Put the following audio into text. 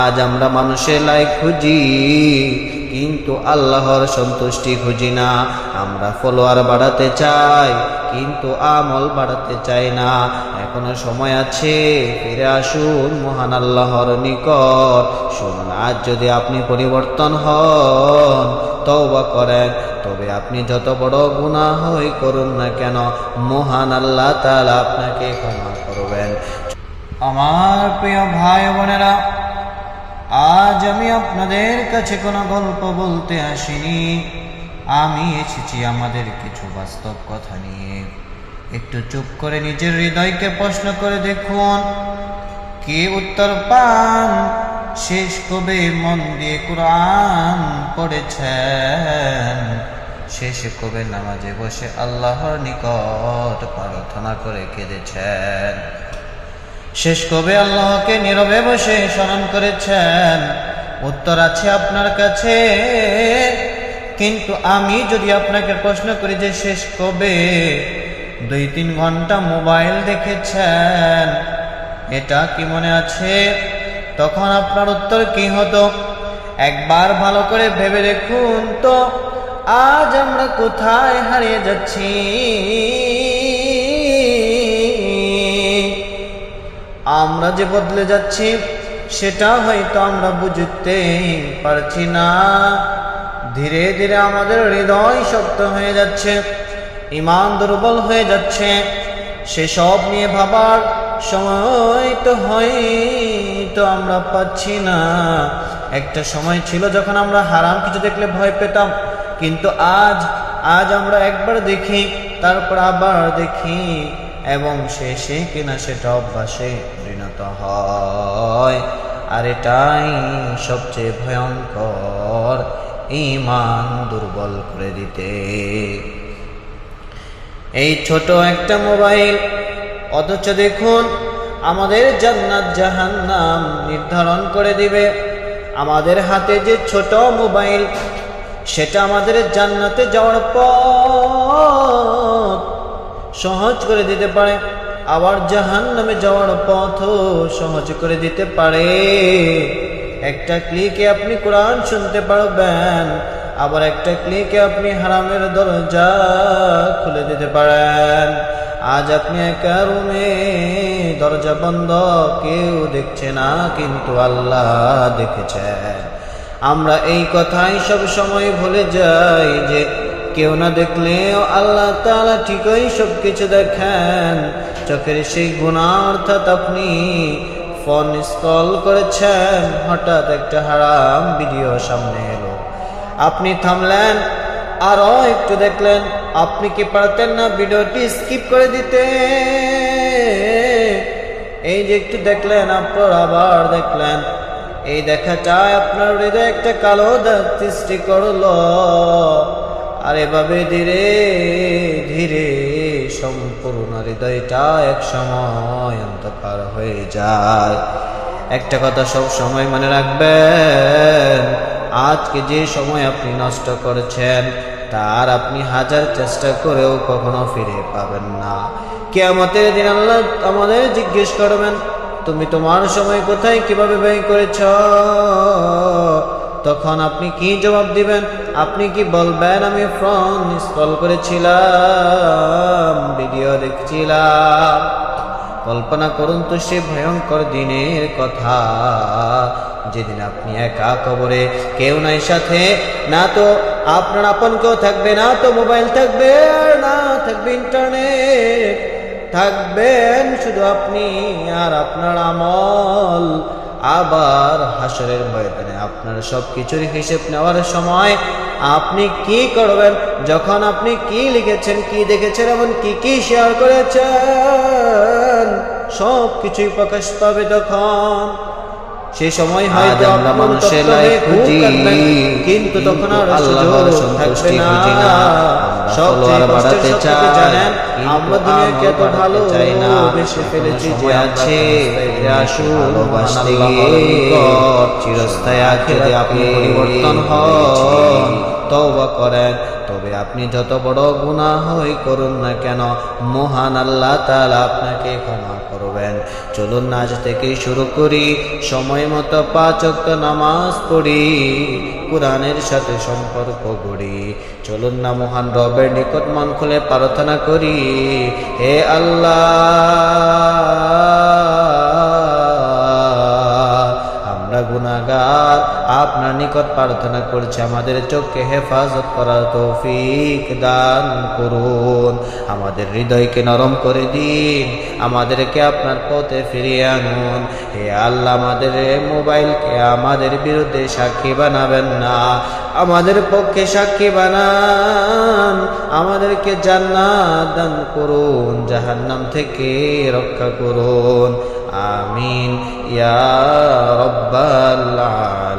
আজ আমরা মানুষের লাইক খুঁজি, কিন্তু আল্লাহর সন্তুষ্টি খুঁজি না। আমরা ফলোয়ার বাড়াতে চাই, কিন্তু আমল বাড়াতে চাই না। এখনো সময় আছে, ফিরে আসুন মহান আল্লাহর নিকট। শুনুন, আজ যদি আপনি পরিবর্তন হন, তওবা করেন, তবে আপনি যত বড় গুনাহই করুন না কেন, মহান আল্লাহ তাআলা আপনাকে ক্ষমা করবেন। আমার প্রিয় ভাই বোনেরা, আজ আমি আপনাদের কাছে কোনো গল্প বলতে আসিনি। আমি এসেছি আমাদের কিছু বাস্তব কথা নিয়ে। একটু চুপ করে নিজের হৃদয়কে প্রশ্ন করে দেখুন, কি উত্তর পান? শেষ কবে মন দিয়ে কুরআন পড়েছেন? শেষে কবে নামাজে বসে আল্লাহর নিকট প্রার্থনা করে কেঁদেছেন? শেষ কবে আল্লাহকে নীরবে বসে স্মরণ করেছেন? উত্তর আছে আপনার কাছে, কিন্তু আমি যদি আপনাকে প্রশ্ন করি যে শেষ কবে 2-3 ঘন্টা মোবাইল দেখেছেন, এটা কি মনে আছে? তখন আপনার উত্তর কি হতো? একবার ভালো করে ভেবে দেখুন তো, আজ আমরা কোথায় হারিয়ে যাচ্ছি? আমরা যে বদলে যাচ্ছি, সেটা হয়তো আমরা বুঝতে পারছি না। ধীরে ধীরে আমাদের হৃদয় শক্ত হয়ে যাচ্ছে, ঈমান দুর্বল হয়ে যাচ্ছে। সেসব নিয়ে ভাবার সময় তো হয়তো আমরা পাচ্ছি না। একটা সময় ছিল যখন আমরা হারাম কিছু দেখলে ভয় পেতাম, কিন্তু আজ আমরা একবার দেখি, তারপর আবার দেখি, এবং শেষে কিনা সেটা অভ্যাসে পরিণত হয়। আর এটাই সবচেয়ে ভয়ঙ্কর, ঈমান দুর্বল করে দিতে। এই ছোট একটা মোবাইল, অথচ দেখুন আমাদের জান্নাত জাহান্নাম নির্ধারণ করে দিবে। আমাদের হাতে যে ছোট মোবাইল, সেটা আমাদের জান্নাতে যাওয়ার পথ সহজ করে দিতে পারে, আবার জাহান্নামে যাওয়ার পথও সহজ করে দিতে পারে। একটা ক্লিকে আপনি কোরআন শুনতে পারবেন, আবার একটা ক্লিকে আপনি হারামের দরজা খুলে দিতে পারেন। আজ আপনি একা রুমে, দরজা বন্ধ, কেউ দেখছে না, কিন্তু আল্লাহ দেখেছেন। আমরা এই কথাই সব সময় ভুলে যাই যে কেউ না দেখলেও আল্লাহ তাআলা ঠিকই সবকিছু দেখেন। চোখের সেই গুনাহ, অর্থাৎ আপনি ফোন স্ক্রল করেছেন, হঠাৎ একটা হারাম ভিডিও সামনে এলো, আপনি থামলেন, আরো একটু দেখলেন। আপনি কি পারতেন না ভিডিওটি স্কিপ করে দিতে? এই যে একটু দেখলেন, আপনার আবার দেখলেন, এই দেখাটায় আপনার হৃদয়ে একটা কালো দাগ সৃষ্টি করলো। আর এভাবে ধীরে ধীরে সম্পূর্ণ হৃদয়টা এক সময় অন্ধকার হয়ে যায়। একটা কথা সব সময় মনে রাখবেন, আজকে যে সময় আপনি নষ্ট করেছেন, তার আপনি 1000 চেষ্টা করেও কখনো ফিরে পাবেন না। কিয়ামতের দিন আল্লাহ আমাদের জিজ্ঞেস করবেন, তুমি তোমার সময় কোথায় কিভাবে ব্যয় করেছ? তখন আপনি কি জবাব দিবেন? আপনি কি বলবেন, আমি ফোন স্ক্রল করেছিলাম, ভিডিও দেখছিলাম? কল্পনা করুন তো সে ভয়ঙ্কর দিনের কথা, যেদিন আপনি একা কবরে, কেউ নাই সাথে, না তো আপনার আপন কেউ থাকবে, না তো মোবাইল থাকবে, আর না থাকবে ইন্টারনেট, থাকবেন শুধু আপনি আর আপনার আমল। আবার হাসরের ময়দানে আপনার সবকিছুর হিসেব নেওয়ার সময় আপনি কি করবেন? যখন আপনি কি লিখেছেন, কি দেখেছেন এবং কি শেয়ার করেছেন, সব কিছুই প্রকাশ পাবে তখন। সে সময় হয়তো আমরা মানুষের লাইফ খুঁজি, কিন্তু তখন আর আল্লাহর সন্তুষ্টি খুঁজি না। সবচেয়ে বাড়াতে চাই, জানেন আমরা দুনিয়াকে এত ভালো চাই না, বেশি ফেলেছি যে আছে আসুন ভালোবাসতে গিয়ে চিরস্থায়ী আখিরাতে আপনি পরিবর্তন হন, তওবা করেন, তবে আপনি যত বড় গুনাহই করুন না কেন, মহান আল্লাহ তাআলা আপনাকে ক্ষমা করবেন। করবেন। চলুন না আজ থেকেই শুরু করি, সময় মতো 5 ওয়াক্ত নামাজ পড়ি, কোরআনের সাথে সম্পর্ক গড়ি। চলুন না মহান রবের নিকট মন খুলে প্রার্থনা করি, হে আল্লাহ, আমরা গুনাহগার, আপনার নিকট প্রার্থনা করছি আমাদের চোখকে হেফাজত করার তৌফিক দান করুন। আমাদের হৃদয়কে নরম করে দিন, আমাদেরকে আপনার পথে ফিরিয়ে আনুন। হে আল্লাহ, আমাদের মোবাইলকে আমাদের বিরুদ্ধে সাক্ষী বানাবেন না, আমাদের পক্ষে সাক্ষী বানান। আমাদেরকে জান্নাত দান করুন, জাহান্নাম থেকে রক্ষা করুন। আমিন ইয়া রাব্বাল আলামিন।